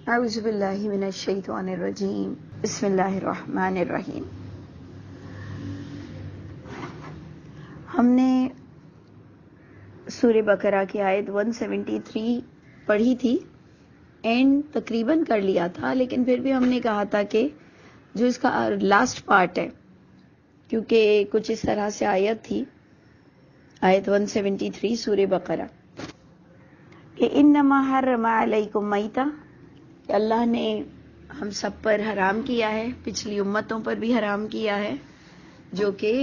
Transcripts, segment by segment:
اعوذ باللہ من الشیطان الرجیم بسم اللہ الرحمن الرحیم۔ ہم نے سورہ بقرہ کی آیت 173 پڑھی تھی، اینڈ تقریباً کر لیا تھا، لیکن پھر بھی ہم نے کہا تھا کہ جو اس کا لاسٹ پارٹ ہے، کیونکہ کچھ اس طرح سے آیت تھی، آیت 173 سورہ بقرہ، کہ انما حرم علیکم میتہ، کہ اللہ نے ہم سب پر حرام کیا ہے، پچھلی امتوں پر بھی حرام کیا ہے، جو کہ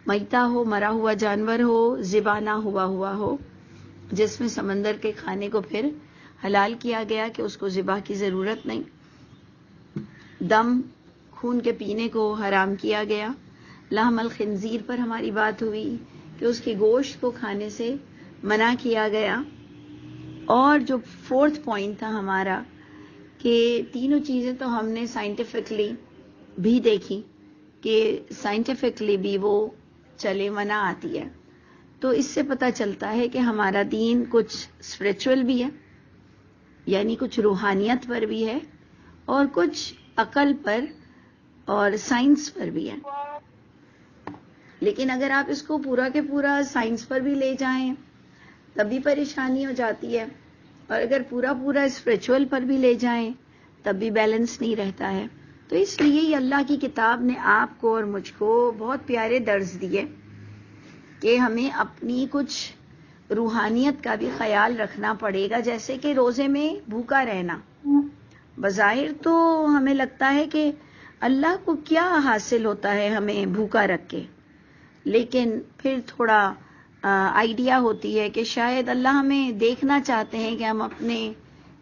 میتہ ہو، مرا ہوا جانور ہو، ذبح نہ ہوا ہو، جس میں سمندر کے کھانے کو پھر حلال کیا گیا کہ اس کو ذبح کی ضرورت نہیں، دم خون کے پینے کو حرام کیا گیا، لحم الخنزیر پر ہماری بات ہوئی کہ اس کے گوشت کو کھانے سے منع کیا گیا، اور جو فورتھ پوائنٹ تھا ہمارا کہ تینوں چیزیں تو ہم نے سائنٹیفکلی بھی دیکھی کہ سائنٹیفکلی بھی وہ چلے منع آتی ہے، تو اس سے پتہ چلتا ہے کہ ہمارا دین کچھ اسپریچول بھی ہے، یعنی کچھ روحانیت پر بھی ہے، اور کچھ عقل پر اور سائنس پر بھی ہے۔ لیکن اگر آپ اس کو پورا کے پورا سائنس پر بھی لے جائیں تب بھی پریشانی ہو جاتی ہے، اور اگر پورا اسپریچول پر بھی لے جائیں تب بھی بیلنس نہیں رہتا ہے۔ تو اس لیے یہ اللہ کی کتاب نے آپ کو اور مجھ کو بہت پیارے درس دیے کہ ہمیں اپنی کچھ روحانیت کا بھی خیال رکھنا پڑے گا، جیسے کہ روزے میں بھوکا رہنا، بظاہر تو ہمیں لگتا ہے کہ اللہ کو کیا حاصل ہوتا ہے ہمیں بھوکا رکھ کے، لیکن پھر تھوڑا آئیڈیا ہوتی ہے کہ شاید اللہ ہمیں دیکھنا چاہتے ہیں کہ ہم اپنے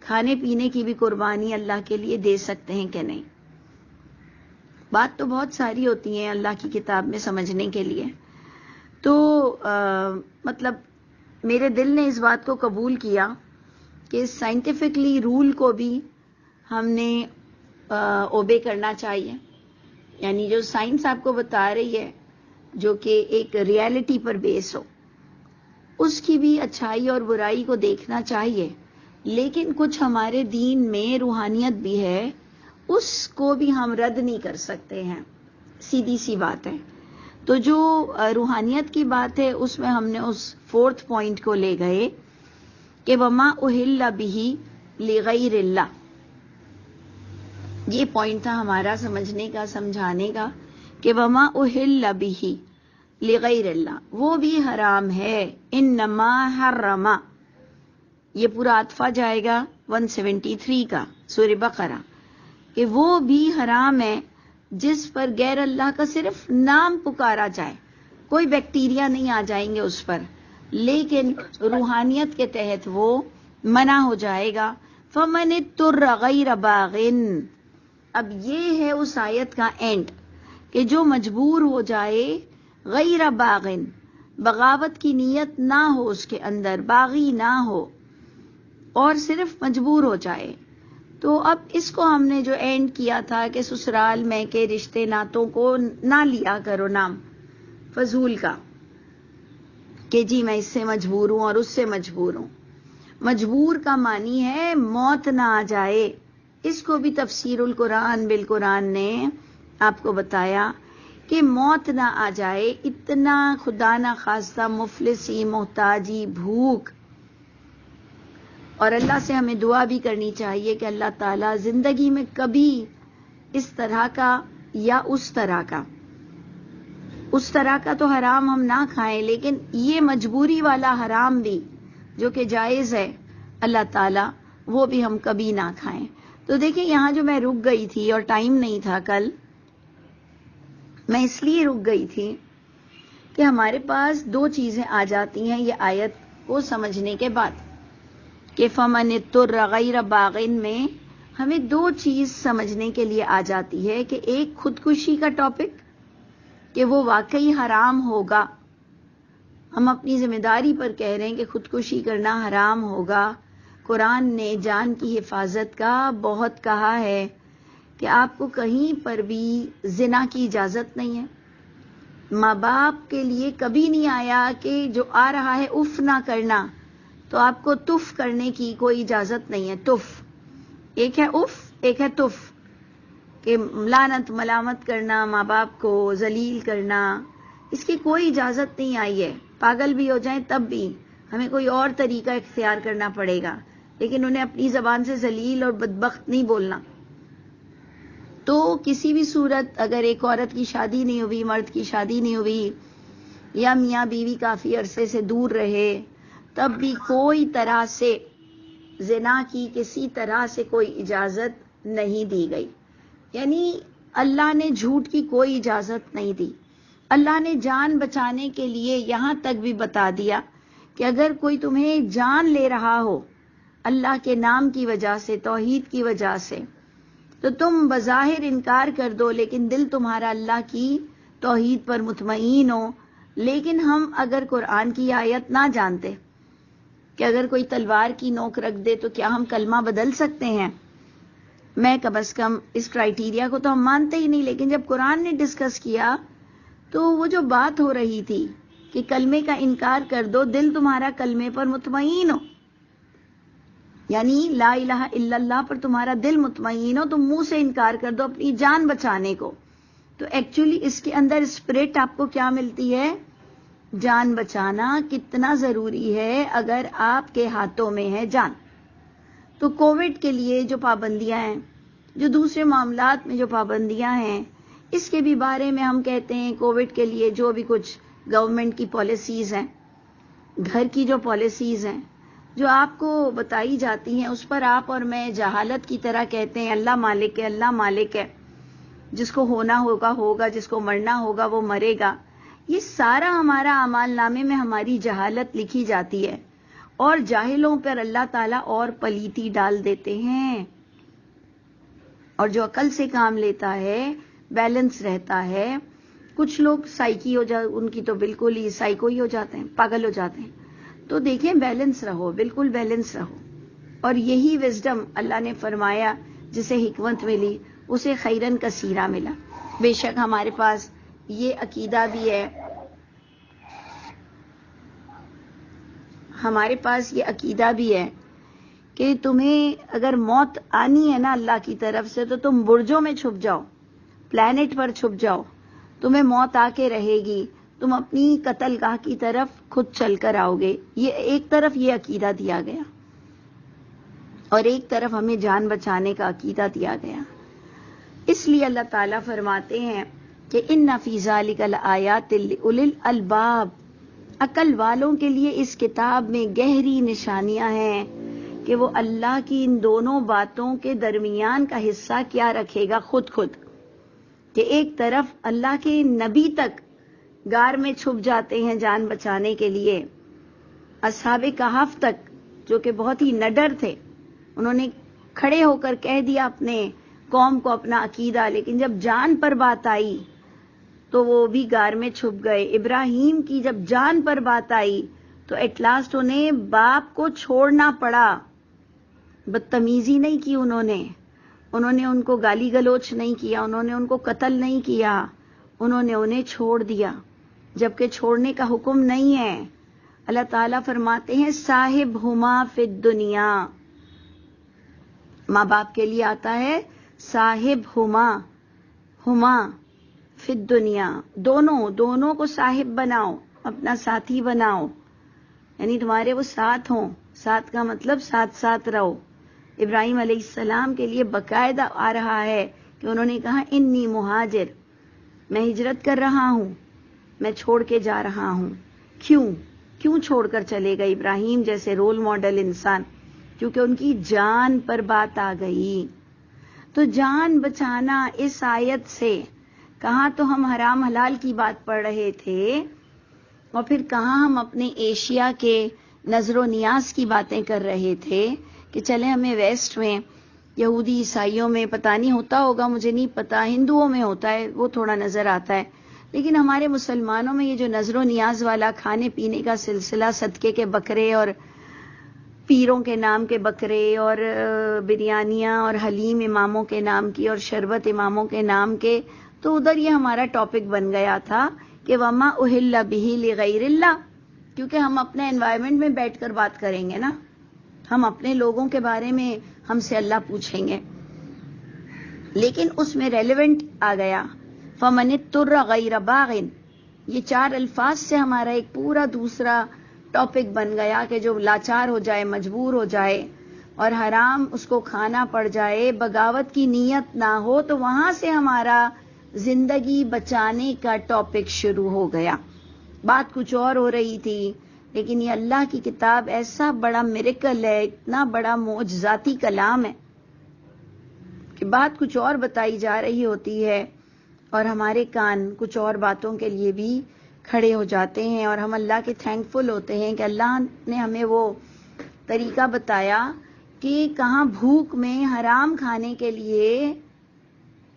کھانے پینے کی بھی قربانی اللہ کے لیے دے سکتے ہیں کہ نہیں۔ بات تو بہت ساری ہوتی ہیں اللہ کی کتاب میں سمجھنے کے لیے، تو مطلب میرے دل نے اس بات کو قبول کیا کہ سائنٹیفکلی رول کو بھی ہم نے اوبے کرنا چاہیے، یعنی جو سائنس آپ کو بتا رہی ہے، جو کہ ایک ریالٹی پر بیس ہو، اس کی بھی اچھائی اور برائی کو دیکھنا چاہیے، لیکن کچھ ہمارے دین میں روحانیت بھی ہے، اس کو بھی ہم رد نہیں کر سکتے ہیں، سیدھی سی بات ہے۔ تو جو روحانیت کی بات ہے اس میں ہم نے اس فورتھ پوائنٹ کو لے گئے کہ وما اہل بہ لغیر اللہ، یہ پوائنٹ تھا ہمارا سمجھنے کا، سمجھانے کا، کہ وما اہل بہ لغیر اللہ، وہ بھی حرام ہے، انما حرم، یہ پورا عطفہ جائے گا 173 کا سورہ بقرہ، کہ وہ بھی حرام ہے جس پر غیر اللہ کا صرف نام پکارا جائے، کوئی بیکٹیریا نہیں آ جائیں گے اس پر، لیکن روحانیت کے تحت وہ منع ہو جائے گا۔ فمن اضطر غیر باغ، اب یہ ہے اس آیت کا اینڈ، کہ جو مجبور ہو جائے غیر باغ، بغاوت کی نیت نہ ہو اس کے اندر، باغی نہ ہو، اور صرف مجبور ہو جائے۔ تو اب اس کو ہم نے جو اینڈ کیا تھا کہ سسرال میں کے رشتے ناتوں کو نہ لیا کرو نام فضول کا، کہ جی میں اس سے مجبور ہوں اور اس سے مجبور ہوں۔ مجبور کا معنی ہے موت نہ آ جائے، اس کو بھی تفسیر القرآن بالقرآن نے آپ کو بتایا کہ موت نہ آ جائے، اتنا خدا نہ خواستہ مفلسی، محتاجی، بھوک، اور اللہ سے ہمیں دعا بھی کرنی چاہیے کہ اللہ تعالیٰ زندگی میں کبھی اس طرح کا یا اس طرح کا تو حرام ہم نہ کھائیں، لیکن یہ مجبوری والا حرام بھی جو کہ جائز ہے اللہ تعالیٰ، وہ بھی ہم کبھی نہ کھائیں۔ تو دیکھیں یہاں جو میں رک گئی تھی، اور ٹائم نہیں تھا کل، میں اس لیے رک گئی تھی کہ ہمارے پاس دو چیزیں آ جاتی ہیں یہ آیت کو سمجھنے کے بعد، کہ فمن اضطر غیر باغ میں ہمیں دو چیز سمجھنے کے لیے آ جاتی ہے، کہ ایک خودکشی کا ٹاپک، کہ وہ واقعی حرام ہوگا، ہم اپنی ذمہ داری پر کہہ رہے ہیں کہ خودکشی کرنا حرام ہوگا۔ قرآن نے جان کی حفاظت کا بہت کہا ہے کہ آپ کو کہیں پر بھی زنا کی اجازت نہیں ہے، ماں باپ کے لیے کبھی نہیں آیا کہ جو آ رہا ہے اف نہ کرنا، تو آپ کو تف کرنے کی کوئی اجازت نہیں ہے، تف، ایک ہے اف، ایک ہے تف، کہ لعنت ملامت کرنا، ماں باپ کو ذلیل کرنا، اس کی کوئی اجازت نہیں آئی ہے. پاگل بھی ہو جائیں تب بھی ہمیں کوئی اور طریقہ اختیار کرنا پڑے گا، لیکن انہیں اپنی زبان سے ذلیل اور بدبخت نہیں بولنا. تو کسی بھی صورت اگر ایک عورت کی شادی نہیں ہوئی، مرد کی شادی نہیں ہوئی، یا میاں بیوی کافی عرصے سے دور رہے، تب بھی کوئی طرح سے زنا کی کسی طرح سے کوئی اجازت نہیں دی گئی. یعنی اللہ نے جھوٹ کی کوئی اجازت نہیں دی. اللہ نے جان بچانے کے لیے یہاں تک بھی بتا دیا کہ اگر کوئی تمہیں جان لے رہا ہو اللہ کے نام کی وجہ سے، توحید کی وجہ سے، تو تم بظاہر انکار کر دو، لیکن دل تمہارا اللہ کی توحید پر مطمئن ہو. لیکن ہم اگر قرآن کی آیت نہ جانتے کہ اگر کوئی تلوار کی نوک رکھ دے تو کیا ہم کلمہ بدل سکتے ہیں؟ میں کم از کم اس کرائیٹیریا کو تو ہم مانتے ہی نہیں. لیکن جب قرآن نے ڈسکس کیا تو وہ جو بات ہو رہی تھی کہ کلمے کا انکار کر دو، دل تمہارا کلمے پر مطمئن ہو، یعنی لا الہ الا اللہ پر تمہارا دل مطمئن ہو، تم منہ سے انکار کر دو اپنی جان بچانے کو. تو ایکچولی اس کے اندر اسپرٹ آپ کو کیا ملتی ہے؟ جان بچانا کتنا ضروری ہے اگر آپ کے ہاتھوں میں ہے جان. تو کووڈ کے لیے جو پابندیاں ہیں، جو دوسرے معاملات میں جو پابندیاں ہیں، اس کے بھی بارے میں ہم کہتے ہیں کووڈ کے لیے جو بھی کچھ گورنمنٹ کی پالیسیز ہیں، گھر کی جو پالیسیز ہیں، جو آپ کو بتائی جاتی ہیں، اس پر آپ اور میں جہالت کی طرح کہتے ہیں اللہ مالک ہے، اللہ مالک ہے، جس کو ہونا ہوگا ہوگا، جس کو مرنا ہوگا وہ مرے گا. یہ سارا ہمارا اعمال نامے میں ہماری جہالت لکھی جاتی ہے، اور جاہلوں پر اللہ تعالیٰ اور پلیتی ڈال دیتے ہیں. اور جو عقل سے کام لیتا ہے، بیلنس رہتا ہے. کچھ لوگ سائیکی ہو جاتے، ان کی تو بالکل ہی سائیکو ہی ہو جاتے ہیں، پاگل ہو جاتے ہیں. تو دیکھیں بیلنس رہو، بالکل بیلنس رہو. اور یہی وزڈم اللہ نے فرمایا، جسے حکمت ملی اسے خیرن کثیرہ ملا. بے شک ہمارے پاس یہ عقیدہ بھی ہے، ہمارے پاس یہ عقیدہ بھی ہے کہ تمہیں اگر موت آنی ہے نا اللہ کی طرف سے، تو تم برجوں میں چھپ جاؤ، پلانٹ پر چھپ جاؤ، تمہیں موت آ کے رہے گی، تم اپنی قتل گاہ کی طرف خود چل کر آؤ گے. یہ ایک طرف یہ عقیدہ دیا گیا، اور ایک طرف ہمیں جان بچانے کا عقیدہ دیا گیا. اس لیے اللہ تعالیٰ فرماتے ہیں کہ ان فی ذلک لآیات لأولی الالباب، عقل والوں کے لیے اس کتاب میں گہری نشانیاں ہیں کہ وہ اللہ کی ان دونوں باتوں کے درمیان کا حصہ کیا رکھے گا خود کہ ایک طرف اللہ کے نبی تک غار میں چھپ جاتے ہیں جان بچانے کے لیے، اصحاب کہف تک جو کہ بہت ہی نڈر تھے، انہوں نے کھڑے ہو کر کہہ دیا اپنے قوم کو اپنا عقیدہ، لیکن جب جان پر بات آئی تو وہ بھی غار میں چھپ گئے. ابراہیم کی جب جان پر بات آئی تو ایٹ لاسٹ انہیں باپ کو چھوڑنا پڑا. بدتمیزی نہیں کی انہوں نے ان کو گالی گلوچ نہیں کیا، انہوں نے ان کو قتل نہیں کیا، انہوں نے انہیں چھوڑ دیا، جبکہ چھوڑنے کا حکم نہیں ہے. اللہ تعالیٰ فرماتے ہیں صاحب ہما فی الدنیا، ماں باپ کے لیے آتا ہے صاحب ہما فی الدنیا، دونوں کو صاحب بناؤ، اپنا ساتھی بناؤ، یعنی تمہارے وہ ساتھ ہوں. ساتھ کا مطلب ساتھ ساتھ رہو. ابراہیم علیہ السلام کے لیے باقاعدہ آ رہا ہے کہ انہوں نے کہا انی مہاجر، میں ہجرت کر رہا ہوں، میں چھوڑ کے جا رہا ہوں. کیوں چھوڑ کر چلے گئے ابراہیم جیسے رول ماڈل انسان؟ کیونکہ ان کی جان پر بات آ گئی. تو جان بچانا اس آیت سے، کہاں تو ہم حرام حلال کی بات پڑھ رہے تھے، اور پھر کہاں ہم اپنے ایشیا کے نظر و نیاز کی باتیں کر رہے تھے کہ چلے ہمیں ویسٹ میں یہودی عیسائیوں میں پتہ نہیں ہوتا ہوگا، مجھے نہیں پتا، ہندوؤں میں ہوتا ہے، وہ تھوڑا نظر آتا ہے، لیکن ہمارے مسلمانوں میں یہ جو نظر و نیاز والا کھانے پینے کا سلسلہ، صدقے کے بکرے اور پیروں کے نام کے بکرے اور بریانیاں اور حلیم اماموں کے نام کی اور شربت اماموں کے نام کے، تو ادھر یہ ہمارا ٹاپک بن گیا تھا کہ وما اہل بہ لغیر اللہ، کیونکہ ہم اپنے انوائرمنٹ میں بیٹھ کر بات کریں گے نا، ہم اپنے لوگوں کے بارے میں ہم سے اللہ پوچھیں گے. لیکن اس میں ریلیونٹ آ گیا فَمَنِ اضْطُرَّ غَيْرَ بَاغٍ. یہ 4 الفاظ سے ہمارا ایک پورا دوسرا ٹاپک بن گیا کہ جو لاچار ہو جائے، مجبور ہو جائے اور حرام اس کو کھانا پڑ جائے، بغاوت کی نیت نہ ہو، تو وہاں سے ہمارا زندگی بچانے کا ٹاپک شروع ہو گیا. بات کچھ اور ہو رہی تھی، لیکن یہ اللہ کی کتاب ایسا بڑا میریکل ہے، اتنا بڑا معجزاتی کلام ہے کہ بات کچھ اور بتائی جا رہی ہوتی ہے اور ہمارے کان کچھ اور باتوں کے لیے بھی کھڑے ہو جاتے ہیں، اور ہم اللہ کے تھینکفل ہوتے ہیں کہ اللہ نے ہمیں وہ طریقہ بتایا کہ کہاں بھوک میں حرام کھانے کے لیے،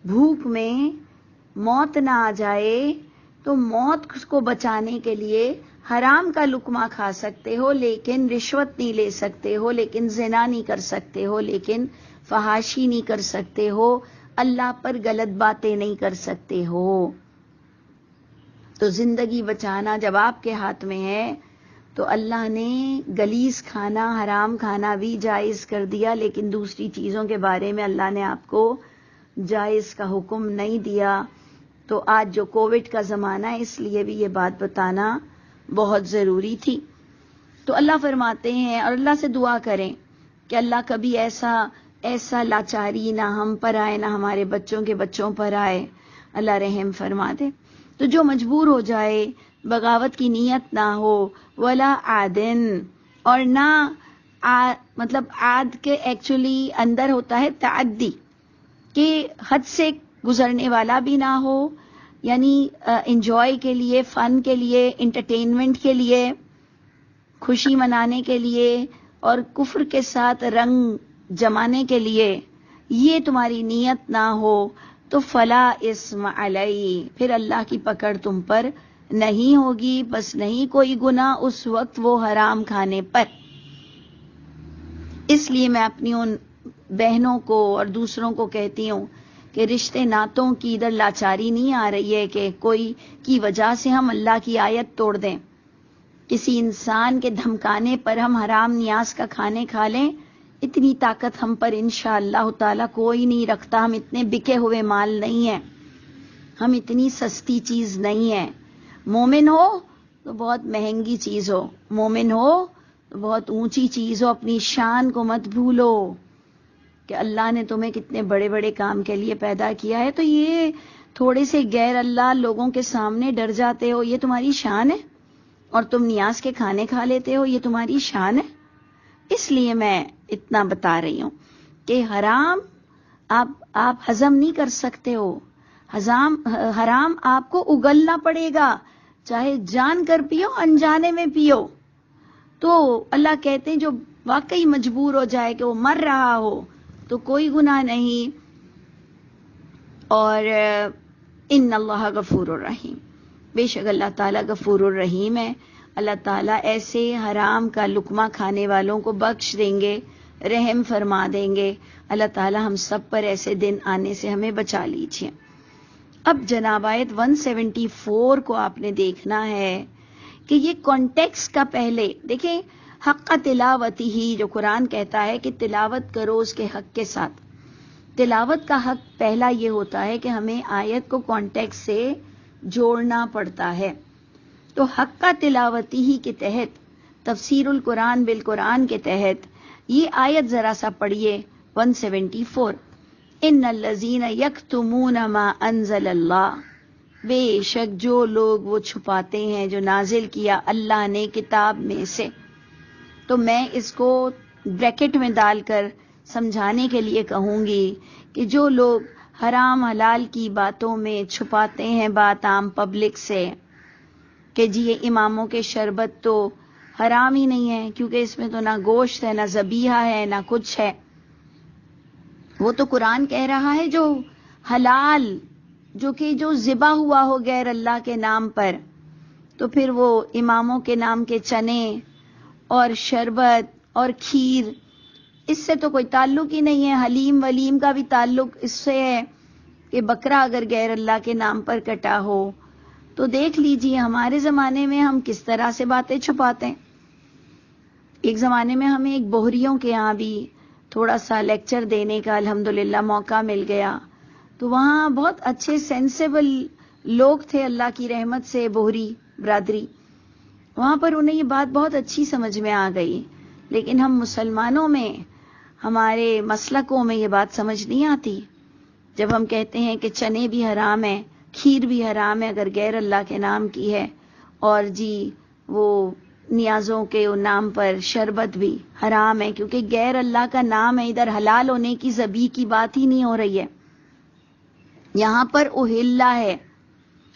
بھوک میں موت نہ آ جائے، تو موت کو بچانے کے لیے حرام کا لقمہ کھا سکتے ہو لیکن رشوت نہیں لے سکتے ہو، لیکن زنا نہیں کر سکتے ہو، لیکن فحاشی نہیں کر سکتے ہو، اللہ پر غلط باتیں نہیں کر سکتے ہو. تو زندگی بچانا جب آپ کے ہاتھ میں ہے تو اللہ نے گلیز کھانا، حرام کھانا بھی جائز کر دیا، لیکن دوسری چیزوں کے بارے میں اللہ نے آپ کو جائز کا حکم نہیں دیا. تو آج جو کووڈ کا زمانہ ہے، اس لیے بھی یہ بات بتانا بہت ضروری تھی. تو اللہ فرماتے ہیں، اور اللہ سے دعا کریں کہ اللہ کبھی ایسا لاچاری نہ ہم پر آئے، نہ ہمارے بچوں کے بچوں پر آئے، اللہ رحم فرما دے. تو جو مجبور ہو جائے، بغاوت کی نیت نہ ہو، ولا عادن، اور نہ مطلب عاد کے ایکچولی اندر ہوتا ہے تعدی، کہ حد سے گزرنے والا بھی نہ ہو، یعنی انجوائے کے لیے، فن کے لیے، انٹرٹینمنٹ کے لیے، خوشی منانے کے لیے، اور کفر کے ساتھ رنگ جمانے کے لیے یہ تمہاری نیت نہ ہو تو فلا اسم علی، پھر اللہ کی پکڑ تم پر نہیں ہوگی، بس نہیں کوئی گناہ اس وقت وہ حرام کھانے پر. اس لیے میں اپنی ان بہنوں کو اور دوسروں کو کہتی ہوں کہ رشتے ناتوں کی ادھر لاچاری نہیں آ رہی ہے کہ کوئی کی وجہ سے ہم اللہ کی آیت توڑ دیں، کسی انسان کے دھمکانے پر ہم حرام نیاز کا کھانے کھا لیں. اتنی طاقت ہم پر انشاءاللہ تعالی کوئی نہیں رکھتا. ہم اتنے بکے ہوئے مال نہیں ہیں، ہم اتنی سستی چیز نہیں ہیں. مومن ہو تو بہت مہنگی چیز ہو، مومن ہو تو بہت اونچی چیز ہو. اپنی شان کو مت بھولو کہ اللہ نے تمہیں کتنے بڑے بڑے کام کے لیے پیدا کیا ہے. تو یہ تھوڑے سے غیر اللہ لوگوں کے سامنے ڈر جاتے ہو، یہ تمہاری شان ہے، اور تم نیاز کے کھانے کھا لیتے ہو، یہ تمہاری شان ہے. اس لیے میں اتنا بتا رہی ہوں کہ حرام آپ ہضم نہیں کر سکتے ہو، حرام آپ کو اگلنا پڑے گا، چاہے جان کر پیو، انجانے میں پیو. تو اللہ کہتے ہیں جو واقعی مجبور ہو جائے کہ وہ مر رہا ہو تو کوئی گناہ نہیں. اور ان اللہ غفور الرحیم، بے شک اللہ تعالیٰ غفور الرحیم ہے. اللہ تعالیٰ ایسے حرام کا لقمہ کھانے والوں کو بخش دیں گے، رحم فرما دیں گے. اللہ تعالیٰ ہم سب پر ایسے دن آنے سے ہمیں بچا لیجیے. اب جناب آیت 174 کو آپ نے دیکھنا ہے کہ یہ کانٹیکس کا پہلے دیکھیں، حق تلاوتی ہی جو قرآن کہتا ہے کہ تلاوت کرو اس کے حق کے ساتھ. تلاوت کا حق پہلا یہ ہوتا ہے کہ ہمیں آیت کو کانٹیکس سے جوڑنا پڑتا ہے. تو حق کا تلاوتی ہی کے تحت، تفسیر القرآن بالقرآن کے تحت یہ آیت ذرا سا پڑھیے 174. ان الذین یکتمون ما انزل اللہ، بے شک جو لوگ وہ چھپاتے ہیں جو نازل کیا اللہ نے کتاب میں سے. تو میں اس کو بریکٹ میں ڈال کر سمجھانے کے لیے کہوں گی کہ جو لوگ حرام حلال کی باتوں میں چھپاتے ہیں بات عام پبلک سے کہ جی یہ اماموں کے شربت تو حرام ہی نہیں ہے کیونکہ اس میں تو نہ گوشت ہے، نہ ذبیحہ ہے، نہ کچھ ہے. وہ تو قرآن کہہ رہا ہے جو حلال، جو ذبح ہوا ہو غیر اللہ کے نام پر، تو پھر وہ اماموں کے نام کے چنے اور شربت اور کھیر، اس سے تو کوئی تعلق ہی نہیں ہے. حلیم ولیم کا بھی تعلق اس سے ہے کہ بکرا اگر غیر اللہ کے نام پر کٹا ہو تو دیکھ لیجئے ہمارے زمانے میں ہم کس طرح سے باتیں چھپاتے ہیں. ایک زمانے میں ہمیں ایک بوہریوں کے یہاں بھی تھوڑا سا لیکچر دینے کا الحمدللہ موقع مل گیا، تو وہاں بہت اچھے سینسیبل لوگ تھے اللہ کی رحمت سے، بوہری برادری، وہاں پر انہیں یہ بات بہت اچھی سمجھ میں آ گئی. لیکن ہم مسلمانوں میں، ہمارے مسلکوں میں یہ بات سمجھ نہیں آتی. جب ہم کہتے ہیں کہ چنے بھی حرام ہیں، کھیر بھی حرام ہے اگر غیر اللہ کے نام کی ہے، اور جی وہ نیازوں کے نام پر شربت بھی حرام ہے کیونکہ غیر اللہ کا نام ہے، ادھر حلال ہونے کی ذبیح کی بات ہی نہیں ہو رہی ہے. یہاں پر اوہلا ہے،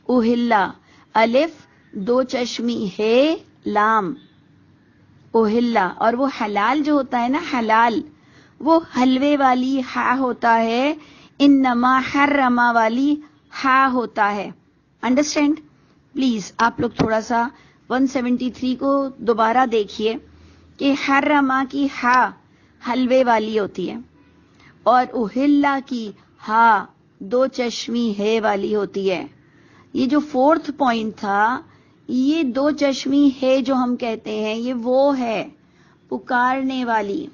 اوہلا، الف دو چشمی ہے، لام، اوہلا. اور وہ حلال جو ہوتا ہے نا، حلال، وہ حلوے والی ہا ہوتا ہے، انما حرما والی ہا ہوتا ہے. Understand please. آپ لوگ تھوڑا سا 173 کو دوبارہ دیکھیے کہ حرما کی ہا حلوے والی ہوتی ہے اور اوہلا کی ہا دو چشمی ہے والی ہوتی ہے. یہ جو 4تھ پوائنٹ تھا، یہ دو چشمی ہے جو ہم کہتے ہیں، یہ وہ ہے پکارنے والی.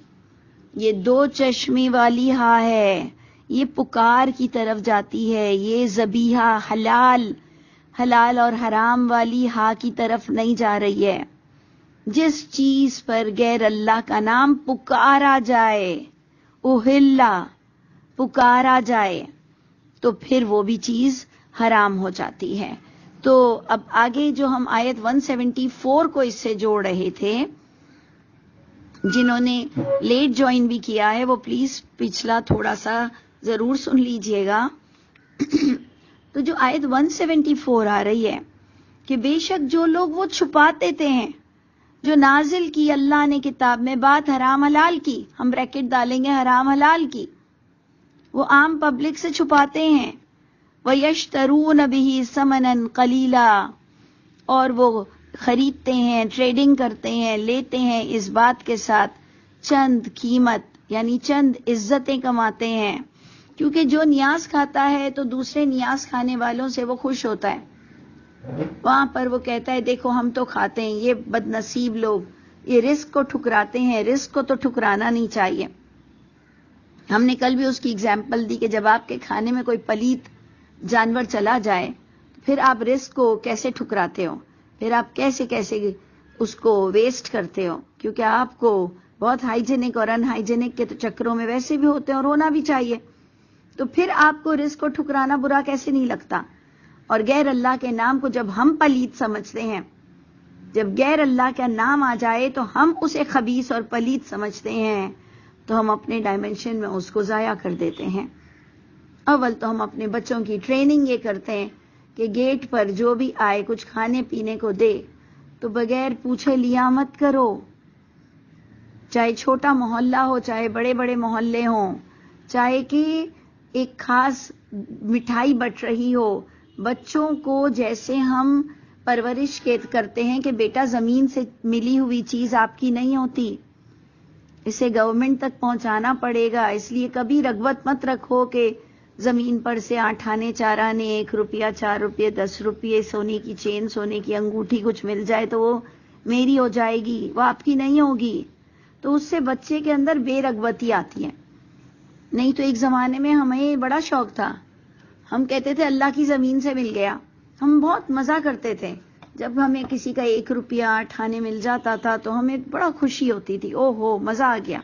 یہ دو چشمی والی ہا ہے، یہ پکار کی طرف جاتی ہے. یہ ذبیحہ حلال، حلال اور حرام والی ہا کی طرف نہیں جا رہی ہے. جس چیز پر غیر اللہ کا نام پکارا جائے، اوہلا، پکارا جائے، تو پھر وہ بھی چیز حرام ہو جاتی ہے. تو اب آگے جو ہم آیت 174 کو اس سے جوڑ رہے تھے، جنہوں نے لیٹ جوائن بھی کیا ہے وہ پلیز پچھلا تھوڑا سا ضرور سن لیجئے گا. تو جو آیت 174 آ رہی ہے کہ بے شک جو لوگ وہ چھپاتے تھے ہیں جو نازل کی اللہ نے کتاب میں بات حرام حلال کی، ہم بریکٹ ڈالیں گے حرام حلال کی، وہ عام پبلک سے چھپاتے ہیں. وَيَشْتَرُونَ بِهِ ثَمَنًا قَلِيلًا، اور وہ خریدتے ہیں، ٹریڈنگ کرتے ہیں، لیتے ہیں اس بات کے ساتھ چند قیمت، یعنی چند عزتیں کماتے ہیں. کیونکہ جو نیاز کھاتا ہے تو دوسرے نیاز کھانے والوں سے وہ خوش ہوتا ہے. وہاں پر وہ کہتا ہے دیکھو ہم تو کھاتے ہیں، یہ بد نصیب لوگ یہ رزق کو ٹھکراتے ہیں. رزق کو تو ٹھکرانا نہیں چاہیے. ہم نے کل بھی اس کی اگزامپل دی کہ جب آپ کے کھانے میں کوئی پلیت جانور چلا جائے تو پھر آپ رزق کو کیسے ٹھکراتے ہو، پھر آپ کیسے کیسے اس کو ویسٹ کرتے ہو، کیونکہ آپ کو بہت ہائیجینک اور ان ہائیجینک کے تو چکروں میں ویسے بھی ہوتے ہیں اور ہونا بھی چاہیے. تو پھر آپ کو رزق کو ٹھکرانا برا کیسے نہیں لگتا. اور غیر اللہ کے نام کو جب ہم پلیت سمجھتے ہیں، جب غیر اللہ کا نام آ جائے تو ہم اسے خبیث اور پلیت سمجھتے ہیں، تو ہم اپنے ڈائمنشن میں اس کو ضائع کر دیتے ہیں. اول تو ہم اپنے بچوں کی ٹریننگ یہ کرتے ہیں کہ گیٹ پر جو بھی آئے کچھ کھانے پینے کو دے تو بغیر پوچھے لیا مت کرو. چاہے چھوٹا محلہ ہو، چاہے بڑے بڑے محلے ہوں، چاہے کہ ایک خاص مٹھائی بٹ رہی ہو، بچوں کو جیسے ہم پرورش کرتے ہیں کہ بیٹا زمین سے ملی ہوئی چیز آپ کی نہیں ہوتی، اسے گورنمنٹ تک پہنچانا پڑے گا. اس لیے کبھی رغبت مت رکھو کہ زمین پر سے 8 آنے 4 آنے 1 روپیہ 4 روپے 10 روپے سونے کی چین سونے کی انگوٹھی کچھ مل جائے تو وہ میری ہو جائے گی، وہ آپ کی نہیں ہوگی. تو اس سے بچے کے اندر بے رغبتی آتی ہے. نہیں تو ایک زمانے میں ہمیں بڑا شوق تھا، ہم کہتے تھے اللہ کی زمین سے مل گیا. ہم بہت مزہ کرتے تھے جب ہمیں کسی کا 1 روپیہ 8 آنے مل جاتا تھا تو ہمیں بڑا خوشی ہوتی تھی، او ہو مزہ آ گیا.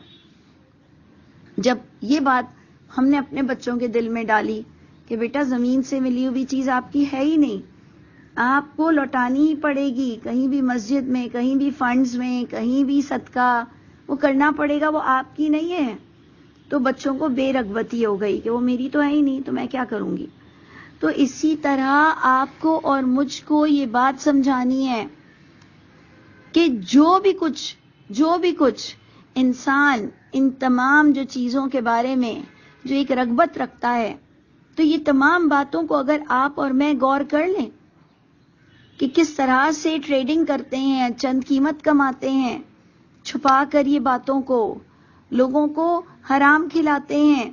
جب یہ بات ہم نے اپنے بچوں کے دل میں ڈالی کہ بیٹا زمین سے ملی ہوئی چیز آپ کی ہے ہی نہیں، آپ کو لوٹانی ہی پڑے گی، کہیں بھی مسجد میں، کہیں بھی فنڈز میں، کہیں بھی صدقہ وہ کرنا پڑے گا، وہ آپ کی نہیں ہے. تو بچوں کو بے رغبتی ہو گئی کہ وہ میری تو ہے ہی نہیں تو میں کیا کروں گی. تو اسی طرح آپ کو اور مجھ کو یہ بات سمجھانی ہے کہ جو بھی کچھ انسان ان تمام جو چیزوں کے بارے میں جو ایک رغبت رکھتا ہے، تو یہ تمام باتوں کو اگر آپ اور میں غور کر لیں کہ کس طرح سے ٹریڈنگ کرتے ہیں، چند قیمت کماتے ہیں، چھپا کر یہ باتوں کو لوگوں کو حرام کھلاتے ہیں،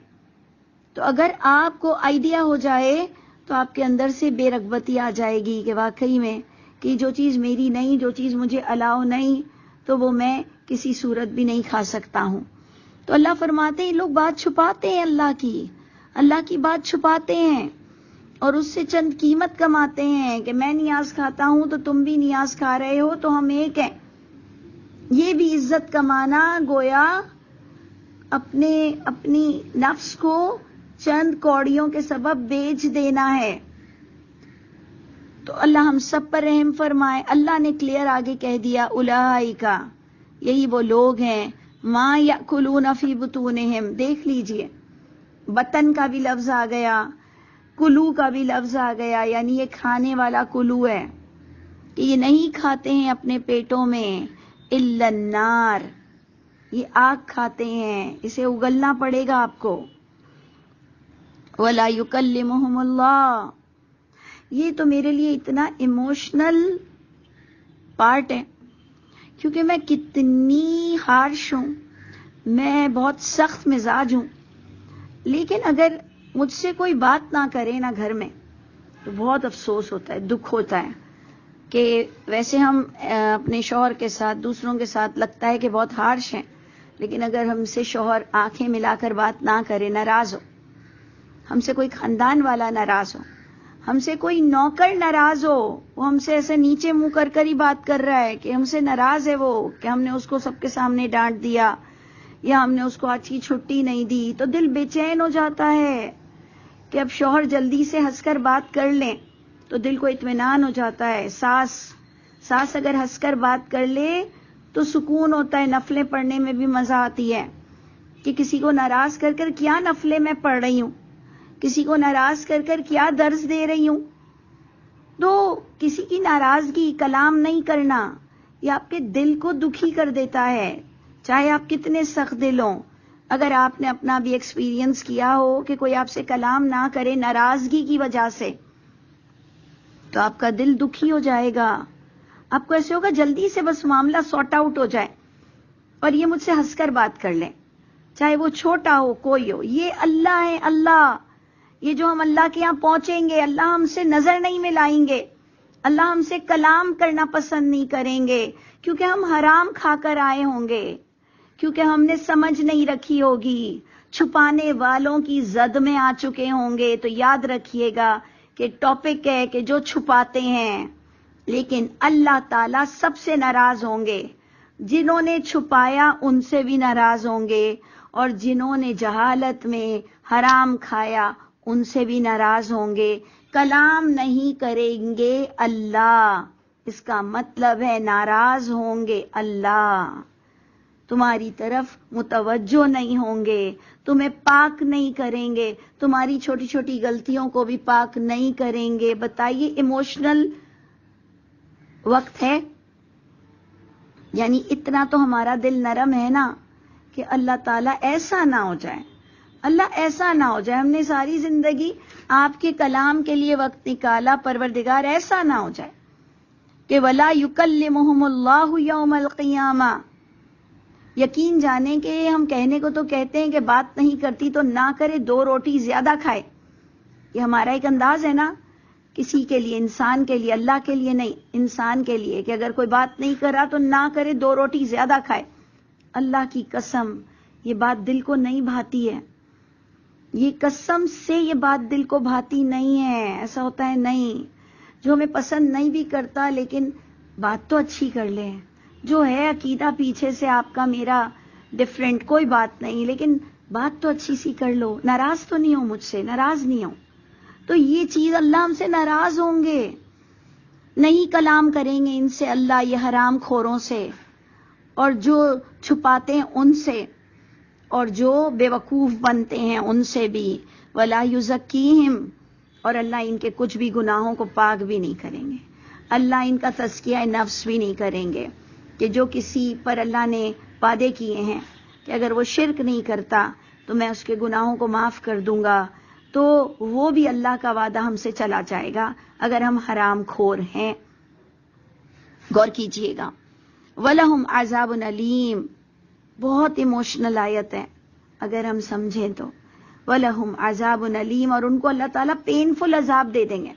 تو اگر آپ کو آئیڈیا ہو جائے تو آپ کے اندر سے بے رغبتی آ جائے گی کہ واقعی میں کہ جو چیز میری نہیں، جو چیز مجھے الاؤ نہیں، تو وہ میں کسی صورت بھی نہیں کھا سکتا ہوں. تو اللہ فرماتے ہیں لوگ بات چھپاتے ہیں اللہ کی بات چھپاتے ہیں اور اس سے چند قیمت کماتے ہیں کہ میں نیاز کھاتا ہوں تو تم بھی نیاز کھا رہے ہو تو ہم ایک ہیں. یہ بھی عزت کمانا گویا اپنی نفس کو چند کوڑیوں کے سبب بیچ دینا ہے. تو اللہ ہم سب پر رحم فرمائے. اللہ نے کلیئر آگے کہہ دیا اولئک، یہی وہ لوگ ہیں ما یاکلون فی بطونہم. دیکھ لیجئے بطن کا بھی لفظ آ گیا، کلو کا بھی لفظ آ گیا، یعنی یہ کھانے والا کلو ہے کہ یہ نہیں کھاتے ہیں اپنے پیٹوں میں الا النار، یہ آگ کھاتے ہیں، اسے اگلنا پڑے گا آپ کو. ولا یکلمہم اللہ، یہ تو میرے لیے اتنا ایموشنل پارٹ ہے کیونکہ میں کتنی ہارش ہوں، میں بہت سخت مزاج ہوں، لیکن اگر مجھ سے کوئی بات نہ کرے نا گھر میں تو بہت افسوس ہوتا ہے، دکھ ہوتا ہے کہ ویسے ہم اپنے شوہر کے ساتھ دوسروں کے ساتھ لگتا ہے کہ بہت ہارش ہیں، لیکن اگر ہم سے شوہر آنکھیں ملا کر بات نہ کرے، ناراض ہو، ہم سے کوئی خاندان والا ناراض ہو، ہم سے کوئی نوکر ناراض ہو، وہ ہم سے ایسے نیچے منہ کر ہی بات کر رہا ہے کہ ہم سے ناراض ہے وہ، کہ ہم نے اس کو سب کے سامنے ڈانٹ دیا یا ہم نے اس کو آج کی چھٹی نہیں دی، تو دل بے چین ہو جاتا ہے کہ اب شوہر جلدی سے ہنس کر بات کر لیں تو دل کو اطمینان ہو جاتا ہے. ساس اگر ہنس کر بات کر لے تو سکون ہوتا ہے، نفلیں پڑھنے میں بھی مزہ آتی ہے کہ کسی کو ناراض کر کر کیا نفلیں میں پڑھ رہی ہوں، کسی کو ناراض کر کر کیا درس دے رہی ہوں. تو کسی کی ناراضگی، کلام نہیں کرنا، یہ آپ کے دل کو دکھی کر دیتا ہے، چاہے آپ کتنے سخت دل ہوں. اگر آپ نے اپنا بھی ایکسپیرینس کیا ہو کہ کوئی آپ سے کلام نہ کرے ناراضگی کی وجہ سے تو آپ کا دل دکھی ہو جائے گا. آپ کو ایسے ہوگا جلدی سے بس معاملہ سارٹ آؤٹ ہو جائے اور یہ مجھ سے ہنس کر بات کر لیں، چاہے وہ چھوٹا ہو کوئی ہو. یہ اللہ ہے، اللہ، یہ جو ہم اللہ کے یہاں پہنچیں گے اللہ ہم سے نظر نہیں ملائیں گے، اللہ ہم سے کلام کرنا پسند نہیں کریں گے کیونکہ ہم حرام کھا کر آئے ہوں گے، کیونکہ ہم نے سمجھ نہیں رکھی ہوگی، چھپانے والوں کی زد میں آ چکے ہوں گے. تو یاد رکھیے گا کہ ٹاپک ہے کہ جو چھپاتے ہیں، لیکن اللہ تعالیٰ سب سے ناراض ہوں گے. جنہوں نے چھپایا ان سے بھی ناراض ہوں گے اور جنہوں نے جہالت میں حرام کھایا ان سے بھی ناراض ہوں گے. کلام نہیں کریں گے اللہ، اس کا مطلب ہے ناراض ہوں گے اللہ، تمہاری طرف متوجہ نہیں ہوں گے، تمہیں پاک نہیں کریں گے، تمہاری چھوٹی چھوٹی غلطیوں کو بھی پاک نہیں کریں گے. بتائیے ایموشنل وقت ہے، یعنی اتنا تو ہمارا دل نرم ہے نا کہ اللہ تعالیٰ ایسا نہ ہو جائے، اللہ ایسا نہ ہو جائے. ہم نے ساری زندگی آپ کے کلام کے لیے وقت نکالا، پروردگار ایسا نہ ہو جائے کہ وَلَا يُكَلِّمُهُمُ اللَّهُ يَوْمَ الْقِيَامَةِ. یقین جانیں کہ ہم کہنے کو تو کہتے ہیں کہ بات نہیں کرتی تو نہ کرے، 2 روٹی زیادہ کھائے. یہ ہمارا ایک انداز ہے نا کسی کے لیے، انسان کے لیے، اللہ کے لیے نہیں، انسان کے لیے، کہ اگر کوئی بات نہیں کر رہا تو نہ کرے، 2 روٹی زیادہ کھائے. اللہ کی قسم یہ بات دل کو نہیں بھاتی ہے، یہ قسم سے یہ بات دل کو بھاتی نہیں ہے. ایسا ہوتا ہے نہیں، جو ہمیں پسند نہیں بھی کرتا لیکن بات تو اچھی کر لیں، جو ہے عقیدہ پیچھے سے آپ کا میرا ڈفرینٹ، کوئی بات نہیں، لیکن بات تو اچھی سی کر لو. ناراض تو نہیں ہو مجھ سے، ناراض نہیں ہو. تو یہ چیز اللہ ہم سے ناراض ہوں گے، نہیں کلام کریں گے ان سے اللہ، یہ حرام خوروں سے اور جو چھپاتے ہیں ان سے اور جو بے وقوف بنتے ہیں ان سے بھی. ولا یزکیہم، اور اللہ ان کے کچھ بھی گناہوں کو پاک بھی نہیں کریں گے، اللہ ان کا تزکیہ نفس بھی نہیں کریں گے. کہ جو کسی پر اللہ نے وعدے کیے ہیں کہ اگر وہ شرک نہیں کرتا تو میں اس کے گناہوں کو معاف کر دوں گا، تو وہ بھی اللہ کا وعدہ ہم سے چلا جائے گا اگر ہم حرام خور ہیں. غور کیجئے گا. وَلَهُمْ عَذَابٌ أَلِيمٌ، بہت ایموشنل آیت ہے اگر ہم سمجھیں تو. وَلَهُمْ عَذَابٌ أَلِيمٌ، اور ان کو اللہ تعالیٰ پینفل عذاب دے دیں گے،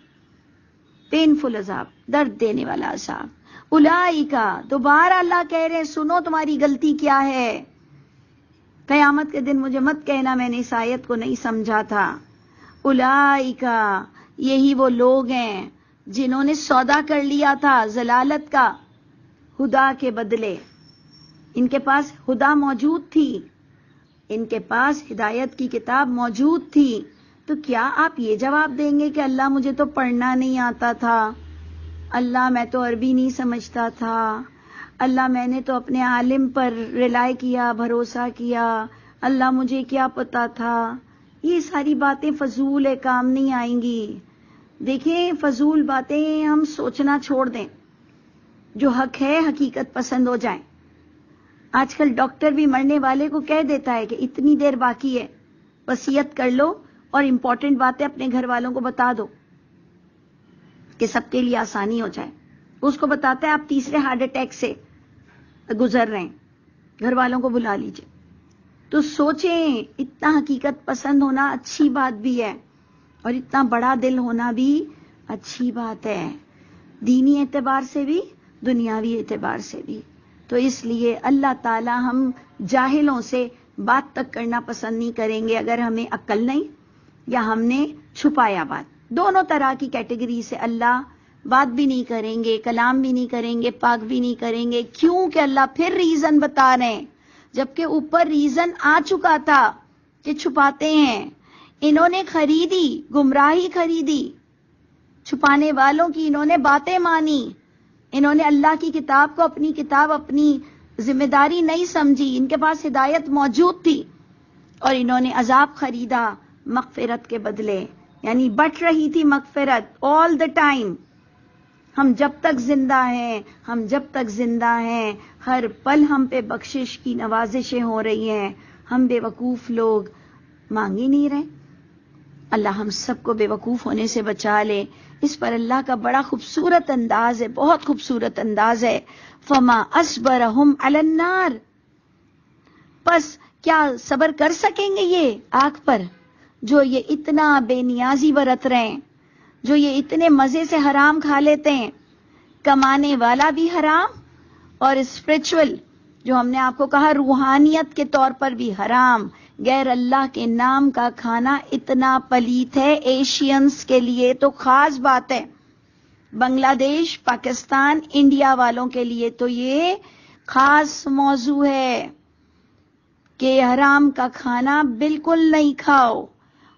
پینفل عذاب، درد دینے والا عذاب. اولئک، دوبارہ اللہ کہہ رہے ہیں سنو تمہاری غلطی کیا ہے. قیامت کے دن مجھے مت کہنا میں نے اس آیت کو نہیں سمجھا تھا. اولئک، یہی وہ لوگ ہیں جنہوں نے سودا کر لیا تھا ضلالت کا ہدا کے بدلے. ان کے پاس ہدا موجود تھی، ان کے پاس ہدایت کی کتاب موجود تھی، تو کیا آپ یہ جواب دیں گے کہ اللہ مجھے تو پڑھنا نہیں آتا تھا، اللہ میں تو عربی نہیں سمجھتا تھا، اللہ میں نے تو اپنے عالم پر ریلائی کیا، بھروسہ کیا، اللہ مجھے کیا پتا تھا. یہ ساری باتیں فضول کام نہیں آئیں گی. دیکھیں فضول باتیں ہم سوچنا چھوڑ دیں، جو حق ہے حقیقت پسند ہو جائیں. آج کل ڈاکٹر بھی مرنے والے کو کہہ دیتا ہے کہ اتنی دیر باقی ہے، وصیت کر لو اور امپورٹنٹ باتیں اپنے گھر والوں کو بتا دو کہ سب کے لیے آسانی ہو جائے. اس کو بتاتا ہے آپ تیسرے ہارٹ اٹیک سے گزر رہے ہیں، گھر والوں کو بلا لیجئے. تو سوچیں، اتنا حقیقت پسند ہونا اچھی بات بھی ہے اور اتنا بڑا دل ہونا بھی اچھی بات ہے، دینی اعتبار سے بھی دنیاوی اعتبار سے بھی. تو اس لیے اللہ تعالی ہم جاہلوں سے بات تک کرنا پسند نہیں کریں گے اگر ہمیں عقل نہیں یا ہم نے چھپایا بات. دونوں طرح کی کیٹیگری سے اللہ بات بھی نہیں کریں گے، کلام بھی نہیں کریں گے، پاک بھی نہیں کریں گے. کیوں کہ اللہ پھر ریزن بتا رہے ہیں، جبکہ اوپر ریزن آ چکا تھا کہ چھپاتے ہیں. انہوں نے خریدی، گمراہی خریدی، چھپانے والوں کی انہوں نے باتیں مانی، انہوں نے اللہ کی کتاب کو اپنی کتاب، اپنی ذمہ داری نہیں سمجھی. ان کے پاس ہدایت موجود تھی اور انہوں نے عذاب خریدا مغفرت کے بدلے. یعنی بٹ رہی تھی مغفرت آل دا ٹائم. ہم جب تک زندہ ہیں، ہم جب تک زندہ ہیں، ہر پل ہم پہ بخشش کی نوازشیں ہو رہی ہیں. ہم بے وقوف لوگ مانگ ہی نہیں رہے. اللہ ہم سب کو بے وقوف ہونے سے بچا لے. اس پر اللہ کا بڑا خوبصورت انداز ہے، بہت خوبصورت انداز ہے. فما اصبرہم علی النار، پس کیا صبر کر سکیں گے یہ آگ پر، جو یہ اتنا بے نیازی برت رہے ہیں، جو یہ اتنے مزے سے حرام کھا لیتے ہیں، کمانے والا بھی حرام اور اسپرچول جو ہم نے آپ کو کہا روحانیت کے طور پر بھی حرام. غیر اللہ کے نام کا کھانا اتنا پلیت ہے، ایشینز کے لیے تو خاص بات ہے، بنگلہ دیش، پاکستان، انڈیا والوں کے لیے تو یہ خاص موضوع ہے کہ حرام کا کھانا بالکل نہیں کھاؤ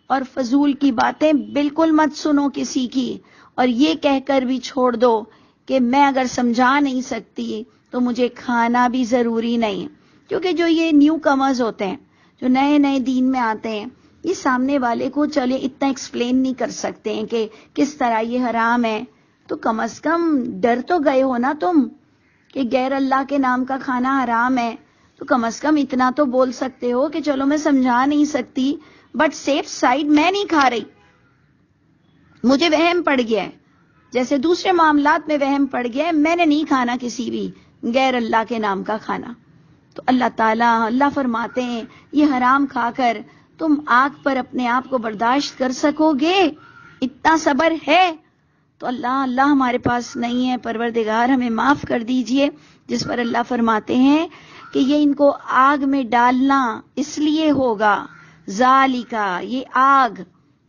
اور فضول کی باتیں بالکل مت سنو کسی کی، اور یہ کہہ کر بھی چھوڑ دو کہ میں اگر سمجھا نہیں سکتی تو مجھے کھانا بھی ضروری نہیں. کیونکہ جو یہ نیو کمرز ہوتے ہیں، جو نئے نئے دین میں آتے ہیں، یہ سامنے والے کو چلے اتنا ایکسپلین نہیں کر سکتے ہیں کہ کس طرح یہ حرام ہے. تو کم از کم ڈر تو گئے ہو نا تم کہ غیر اللہ کے نام کا کھانا حرام ہے، تو کم از کم اتنا تو بول سکتے ہو کہ چلو میں سمجھا نہیں سکتی بٹ سیف سائڈ میں نہیں کھا رہی، مجھے وہم پڑ گیا ہے، جیسے دوسرے معاملات میں وہم پڑ گیا ہے، میں نے نہیں کھانا کسی بھی غیر اللہ کے نام کا کھانا. تو اللہ فرماتے ہیں یہ حرام کھا کر تم آگ پر اپنے آپ کو برداشت کر سکو گے؟ اتنا صبر ہے؟ تو اللہ ہمارے پاس نہیں ہے. پروردگار ہمیں معاف کر دیجئے. جس پر اللہ فرماتے ہیں کہ یہ ان کو آگ میں ڈالنا اس لیے ہوگا، ذالکا، یہ آگ،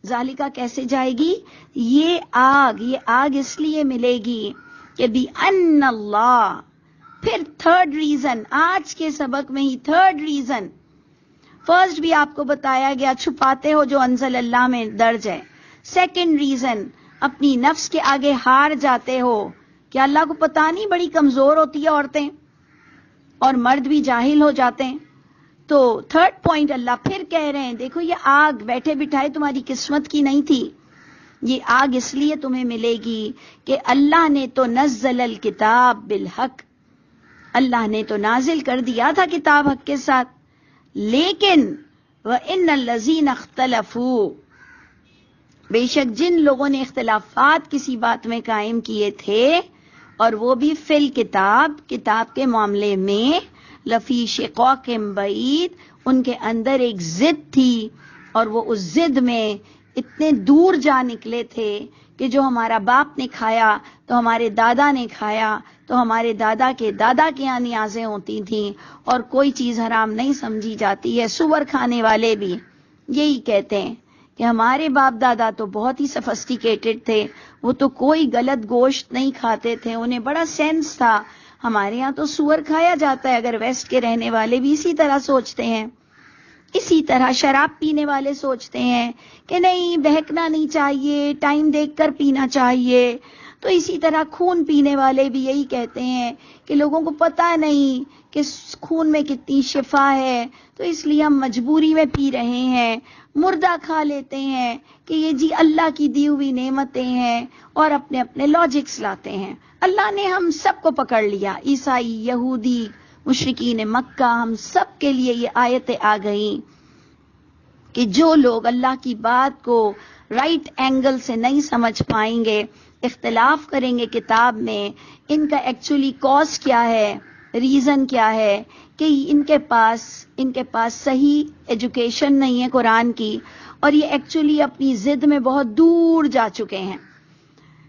ذالکا کیسے جائے گی؟ یہ آگ اس لیے ملے گی کہ بِأَنَّ اللہ. پھر تھرڈ ریزن، آج کے سبق میں ہی تھرڈ ریزن، فرسٹ بھی آپ کو بتایا گیا چھپاتے ہو جو انزل اللہ میں درج ہے. سیکنڈ ریزن، اپنی نفس کے آگے ہار جاتے ہو کہ اللہ کو پتہ نہیں بڑی کمزور ہوتی ہے عورتیں اور مرد بھی جاہل ہو جاتے ہیں. تو تھرڈ پوائنٹ اللہ پھر کہہ رہے ہیں دیکھو یہ آگ بیٹھے بٹھائے تمہاری قسمت کی نہیں تھی، یہ آگ اس لیے تمہیں ملے گی کہ اللہ نے تو نزل الکتاب بالحق، اللہ نے تو نازل کر دیا تھا کتاب حق کے ساتھ، لیکن وَإِنَّ الَّذِينَ اخْتَلَفُوا، بے شک جن لوگوں نے اختلافات کسی بات میں قائم کیے تھے اور وہ بھی فی الکتاب، کتاب کے معاملے میں، لفی شقاق بعید، ان کے اندر ایک ضد تھی اور وہ اس ضد میں اتنے دور جا نکلے تھے کہ جو ہمارا باپ نے کھایا تو ہمارے دادا نے کھایا، تو ہمارے دادا کے دادا کے یہاں نیازیں ہوتی تھیں اور کوئی چیز حرام نہیں سمجھی جاتی ہے. سور کھانے والے بھی یہی کہتے ہیں کہ ہمارے باپ دادا تو بہت ہی سفسٹیکیٹڈ تھے, وہ تو کوئی غلط گوشت نہیں کھاتے تھے, انہیں بڑا سینس تھا. ہمارے ہاں تو سور کھایا جاتا ہے. اگر ویسٹ کے رہنے والے بھی اسی طرح سوچتے ہیں. اسی طرح شراب پینے والے سوچتے ہیں کہ نہیں بہکنا نہیں چاہیے, ٹائم دیکھ کر پینا چاہیے. تو اسی طرح خون پینے والے بھی یہی کہتے ہیں کہ لوگوں کو پتہ نہیں کہ خون میں کتنی شفا ہے, تو اس لیے ہم مجبوری میں پی رہے ہیں. مردہ کھا لیتے ہیں کہ یہ جی اللہ کی دی ہوئی نعمتیں ہیں, اور اپنے اپنے لاجکس لاتے ہیں. اللہ نے ہم سب کو پکڑ لیا, عیسائی, یہودی, مشرکین مکہ, ہم سب کے لیے یہ آیتیں آ گئیں کہ جو لوگ اللہ کی بات کو رائٹ اینگل سے نہیں سمجھ پائیں گے, اختلاف کریں گے کتاب میں, ان کا ایکچولی کاز کیا ہے, ریزن کیا ہے, کہ ان کے پاس صحیح ایجوکیشن نہیں ہے قرآن کی, اور یہ ایکچولی اپنی ضد میں بہت دور جا چکے ہیں.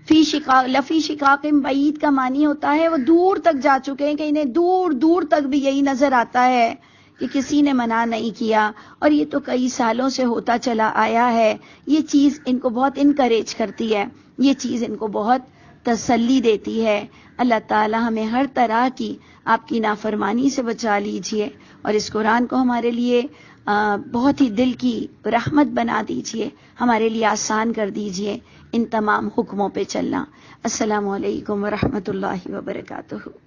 لفی شقاق بعید کا معنی ہوتا ہے وہ دور تک جا چکے ہیں کہ انہیں دور دور تک بھی یہی نظر آتا ہے کہ کسی نے منع نہیں کیا, اور یہ تو کئی سالوں سے ہوتا چلا آیا ہے. یہ چیز ان کو بہت انکریج کرتی ہے, یہ چیز ان کو بہت تسلی دیتی ہے. اللہ تعالی ہمیں ہر طرح کی آپ کی نافرمانی سے بچا لیجئے, اور اس قرآن کو ہمارے لیے بہت ہی دل کی رحمت بنا دیجئے, ہمارے لیے آسان کر دیجئے ان تمام حکموں پہ چلنا. السلام علیکم ورحمۃ اللہ وبرکاتہ.